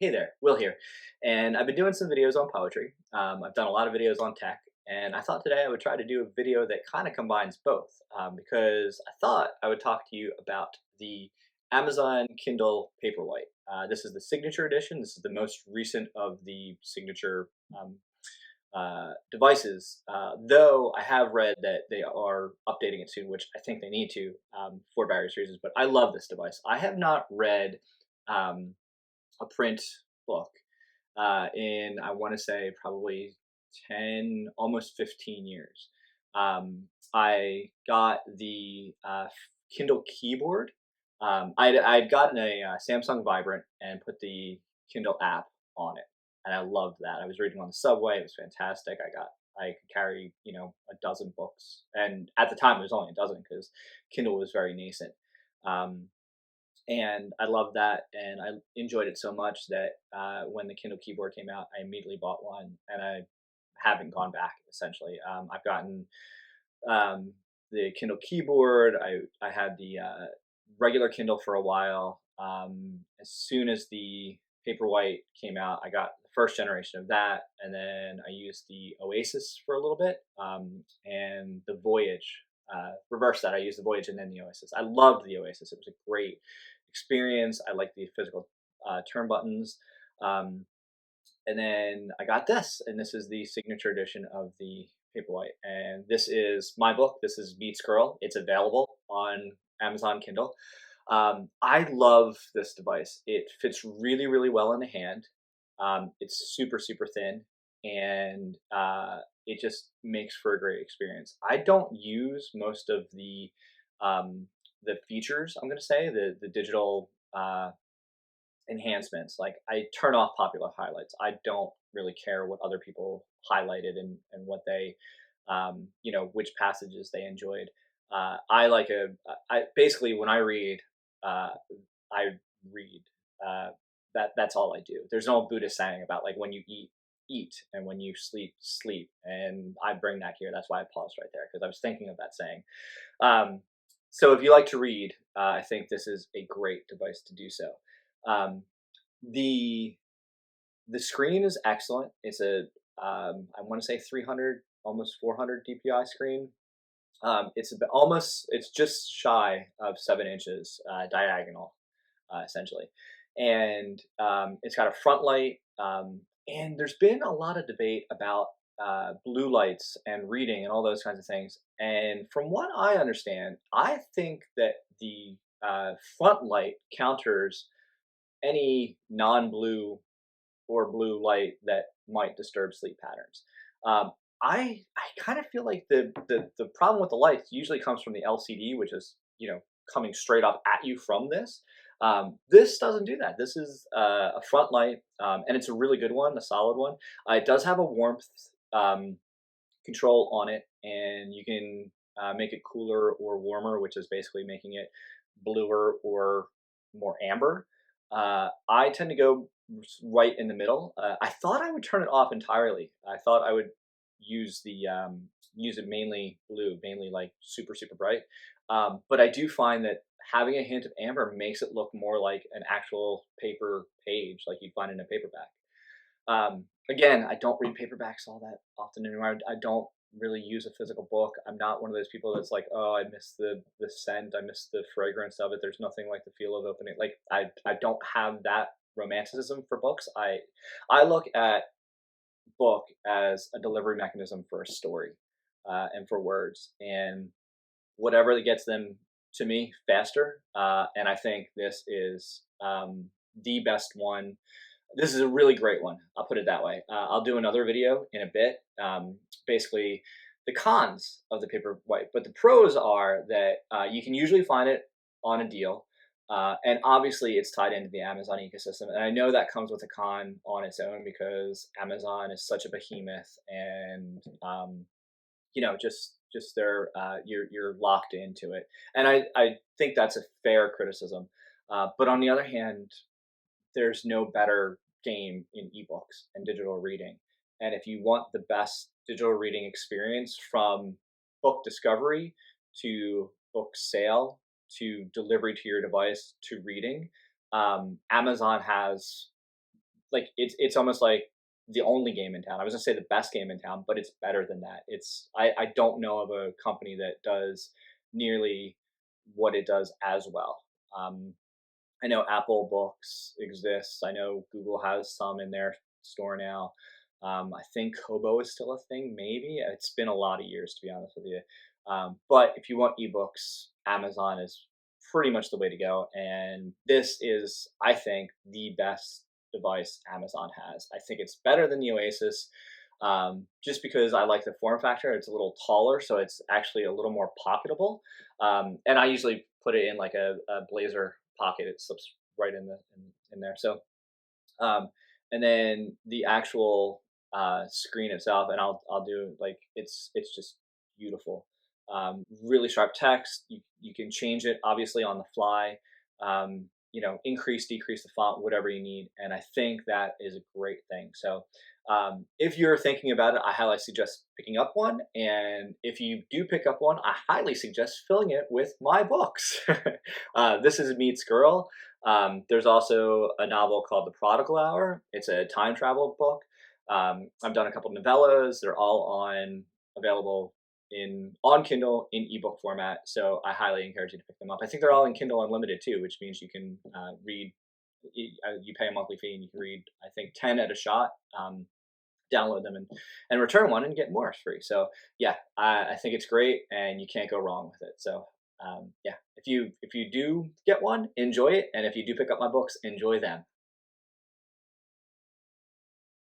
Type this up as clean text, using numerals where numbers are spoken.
Hey there, Will here. And I've been doing some videos on poetry. I've done a lot of videos on tech, and I thought today I would try to do a video that kind of combines both because I thought I would talk to you about the Amazon Kindle Paperwhite. This is the signature edition. This is the most recent of the signature devices, though I have read that they are updating it soon, which I think they need to for various reasons. But I love this device. I have not read a print book in I want to say probably 10, almost 15 years. I got the Kindle keyboard. I'd gotten a Samsung Vibrant and put the Kindle app on it, and I loved that. I was reading on the subway; it was fantastic. I could carry a dozen books, and at the time it was only a dozen because Kindle was very nascent. Um, and I loved that, and I enjoyed it so much that when the Kindle keyboard came out, I immediately bought one, and I haven't gone back. Essentially, I've gotten um, the Kindle keyboard. I had the regular Kindle for a while. As soon as the Paperwhite came out, I got the first generation of that, and then I used the Oasis for a little bit, and the Voyage. Reverse that. I used the Voyage and then the Oasis. I loved the Oasis. It was a great experience. I liked the physical turn buttons. Um, and then I got this, and this is the signature edition of the Paperwhite. And this is my book. This is Beats Girl. It's available on Amazon Kindle. I love this device. It fits really, really well in the hand. It's super, super thin, and it just makes for a great experience. I don't use most of the features. I'm going to say the digital enhancements. Like I turn off popular highlights. I don't really care what other people highlighted and what they, which passages they enjoyed. I like a, I basically when I read, uh, I read. Uh, that's all I do. There's no Buddhist saying about like when you eat, eat, and when you sleep, sleep. And I bring that here. That's why I paused right there because I was thinking of that saying. Um, so if you like to read, I think this is a great device to do so. Um, the the screen is excellent. It's a I want to say 300, almost 400 DPI screen. It's just shy of 7 inches diagonal, essentially, and it's got a front light. And there's been a lot of debate about blue lights and reading and all those kinds of things. And from what I understand, I think that the front light counters any non-blue or blue light that might disturb sleep patterns. Um, I kind of feel like the problem with the lights usually comes from the LCD, which is coming straight up at you from this. This doesn't do that. This is a front light, and it's a really good one, a solid one. It does have a warmth um, control on it, and you can make it cooler or warmer, which is basically making it bluer or more amber. I tend to go right in the middle. I thought I would turn it off entirely. I thought I would use the use it mainly blue, mainly like super super bright. But I do find that having a hint of amber makes it look more like an actual paper page, like you'd find in a paperback. Again, I don't read paperbacks all that often anymore. I don't really use a physical book. I'm not one of those people that's like, oh, I miss the scent, I miss the fragrance of it. There's nothing like the feel of opening. Like I don't have that romanticism for books. I look at book as a delivery mechanism for a story and for words and whatever that gets them to me faster. And I think this is the best one. This is a really great one. I'll put it that way. I'll do another video in a bit. Basically, the cons of the Paperwhite, but the pros are that you can usually find it on a deal, and obviously it's tied into the Amazon ecosystem. And I know that comes with a con on its own because Amazon is such a behemoth, and just they're you're locked into it. And I think that's a fair criticism. But on the other hand, there's no better game in ebooks and digital reading. And if you want the best digital reading experience from book discovery to book sale to delivery to your device to reading, Amazon has it's almost like the only game in town. I was gonna say the best game in town, but it's better than that. I don't know of a company that does nearly what it does as well. Um, I know Apple Books exists. I know Google has some in their store now. I think Kobo is still a thing. Maybe it's been a lot of years to be honest with you. But if you want ebooks, Amazon is pretty much the way to go. And this is, I think, the best device Amazon has. I think it's better than the Oasis. Just because I like the form factor, it's a little taller, so it's actually a little more pocketable. And I usually put it in like a blazer pocket. It slips right in there. So and then the actual screen itself, and I'll do like it's just beautiful. Really sharp text. You can change it obviously on the fly. Increase, decrease the font, whatever you need, and I think that is a great thing. So if you're thinking about it, I highly suggest picking up one. And if you do pick up one, I highly suggest filling it with my books. This is Meets Girl. There's also a novel called The Prodigal Hour. It's a time travel book. I've done a couple novellas. They're all available in on Kindle in ebook format. So I highly encourage you to pick them up. I think they're all in Kindle Unlimited too, which means you can read. You pay a monthly fee and you can read, I think, 10 at a shot. Download them and return one and get more free. So yeah, I think it's great and you can't go wrong with it. So yeah, if you do get one, enjoy it, and if you do pick up my books, enjoy them.